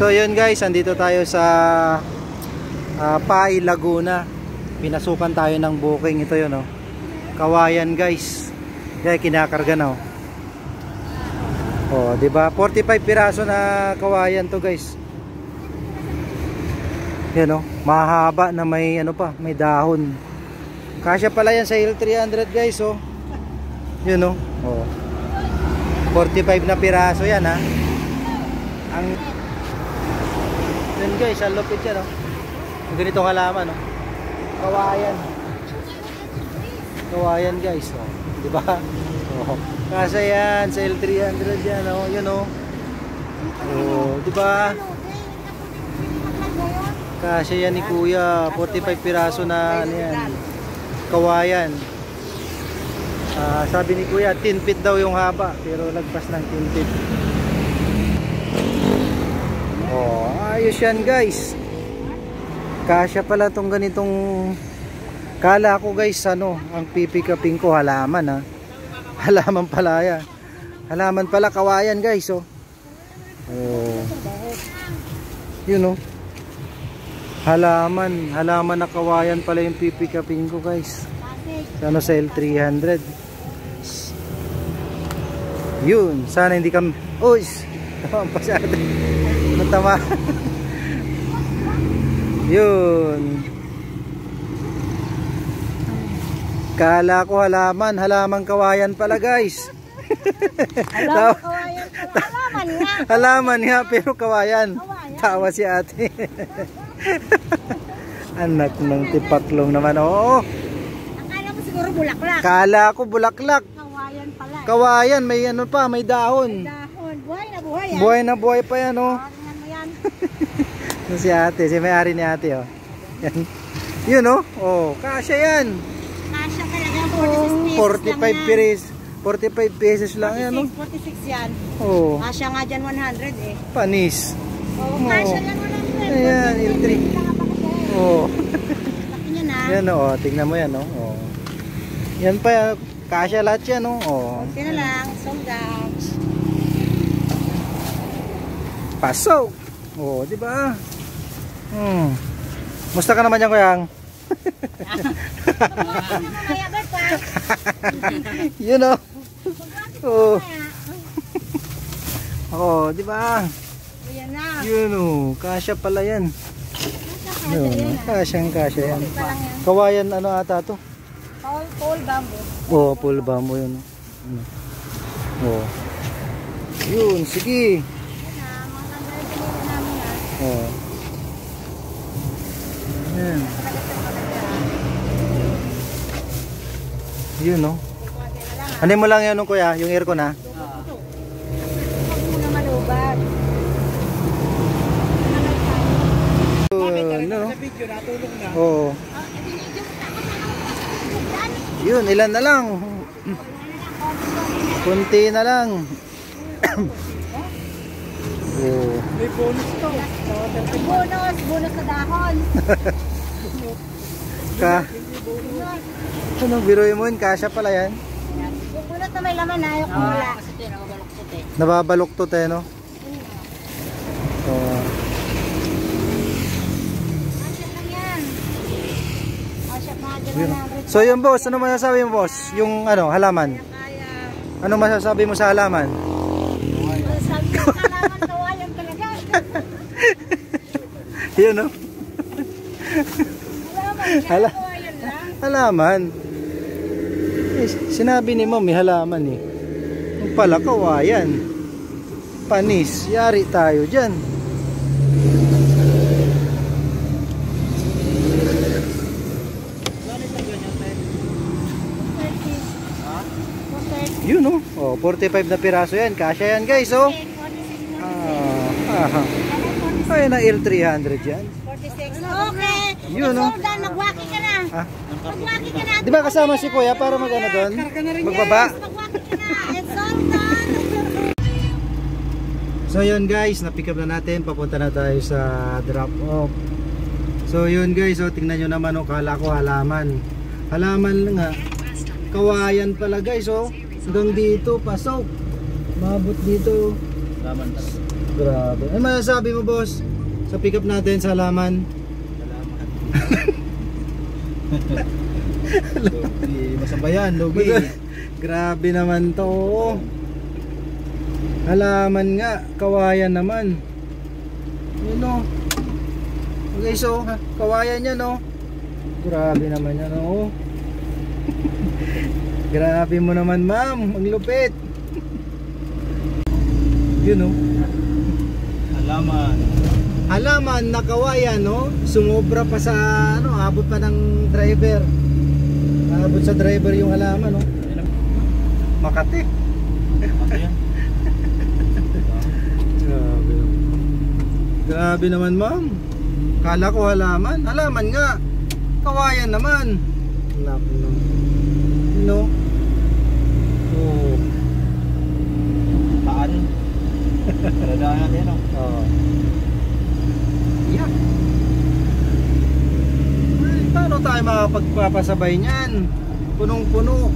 So yun guys, andito tayo sa Pai, Laguna. Pinasukan tayo ng booking. Ito yun, oh. Kawayan guys. Kaya kinakarga na, oh. Oh, diba? 45 piraso na kawayan to guys. Yan, oh. Mahaba na may ano pa, may dahon. Kasya pala yan sa L300 guys, oh. Yun, oh. Oh. 45 na piraso yan, ha. Ang yun guys, ang lupit yan, oh. Ganitong halaman, oh. Kawayan. Kawayan guys, oh. Diba? Oh. Kasi yan sa L300 yan, oh. Yun, oh. Oh, diba? Kasi yan ni Kuya, 45 piraso na ano yan, kawayan. Sabi ni Kuya 10 feet daw yung haba, pero lagpas ng 10 feet. Oh, ayos yan guys. Kasya pala tong ganitong. Kala ko guys ano, ang pipikapin ko halaman, ha. Halaman pala yan. Halaman pala kawayan guys, oh. Oh. Yun, oh. Halaman na kawayan pala yung pipikapin ko guys. Ano sa L300. Yun, sana hindi kami. Uy, tama pa siya. Matama. Yun. Kala ko halaman kawayan pala guys. Halaman kawayan pala. Halaman nga. Halaman nga pero kawayan. Tawa si ate. Anak ng tipaklong naman, oo. Siguro bulaklak. Kala ko bulaklak. Kawayan pala. Kawayan, may ano pa, may dahon. May dahon. Buhay na buhay yan. Buhay na buhay pa yan, oh. Tingnan mo yan. Si ate, si may-ari ni ate, oh. Yan. Yun, oh. Oh, kasya yan. Kasya talaga, 45 pesos lang yan, oh. 46 yan. Oh. Kasya nga dyan 100 eh. Panis. Oh, kasya lang 100. Ayan, L3. Oh. Laki niya na. Yan, oh. Tingnan mo yan, oh. Oh. Yan pa, kasya lahat yan, oh. Oh. Okay na lang, sold out. Pasok. Oh, di ba? Musta ka naman yan, Kuyang? Yun, oh. Oh. Oh, di ba? Ayan na. Yun, oh. Kasya pala yan. Yun, kasya yan. Kawayan, ano ata to? Pole bamboo. Oh, pole bamboo yun. Oh. Yun, sige. Oh. Yan. Yun, no? Ano mo lang yan, Kuya? Yung aircon, ha? No? Oh. Yun, ilan na lang. Kunti na lang. Oh. May bonus to. Bonus na dahon. Ano, biruin mo yun? Kasya pala yan. Yung bunot na may laman na, yung kumula. Nababaluktot eh, no? Oh. Kasya lang yan. Kasya pa dyan na. So yun boss, ano masasabi mo boss? Yung ano, halaman? Ano masasabi mo sa halaman? Sabi ko halaman, kawayan talaga. Yun, no? Halaman, kawayan lang. Halaman. Eh, sinabi ni Ma'am, may halaman eh. Yung pala, kawayan. Panis. Yari tayo dyan. Yun, no? Oh, 45 na piraso yan. Kasya yan, guys, oh. Ay, na L300 yan. 46. Okay. Yun, no? Magwaki ka na. Ah? Magwaki ka na. Di ba kasama si Kuya para magano doon? Magbaba? Magwaki ka na. It's all done. So yun guys, na-pick up na natin. Papunta na tayo sa drop off. So yun guys, oh, tingnan nyo naman, oh, kala ko halaman. Halaman lang nga. Kawayan pala guys, oh. Hanggang dito, pasok. Mabot dito. Grabe. Ano masasabi mo, boss? Sa pick up natin sa halaman? Lugi, masabayan, lugi. Grabe naman to. Halaman nga, kawayan naman. Yun o. Okay, so, kawayan yan o. Grabe naman yan o. Grabe mo naman, ma'am. Ang lupit. Yun o. Halaman. Halaman na kawayan, no? Sumobra pa sa ano, abot pa ng driver. Abot sa driver yung halaman, no? Makati. Ano yan? Grabe. Grabe naman, ma'am. Kala ko halaman. Halaman nga. Kawayan naman. Naku no. No. Oh. Taan. Paradaan natin, no? Oh. Yeah. Ay, paano tayo makapagpapasabay niyan? Punong-puno.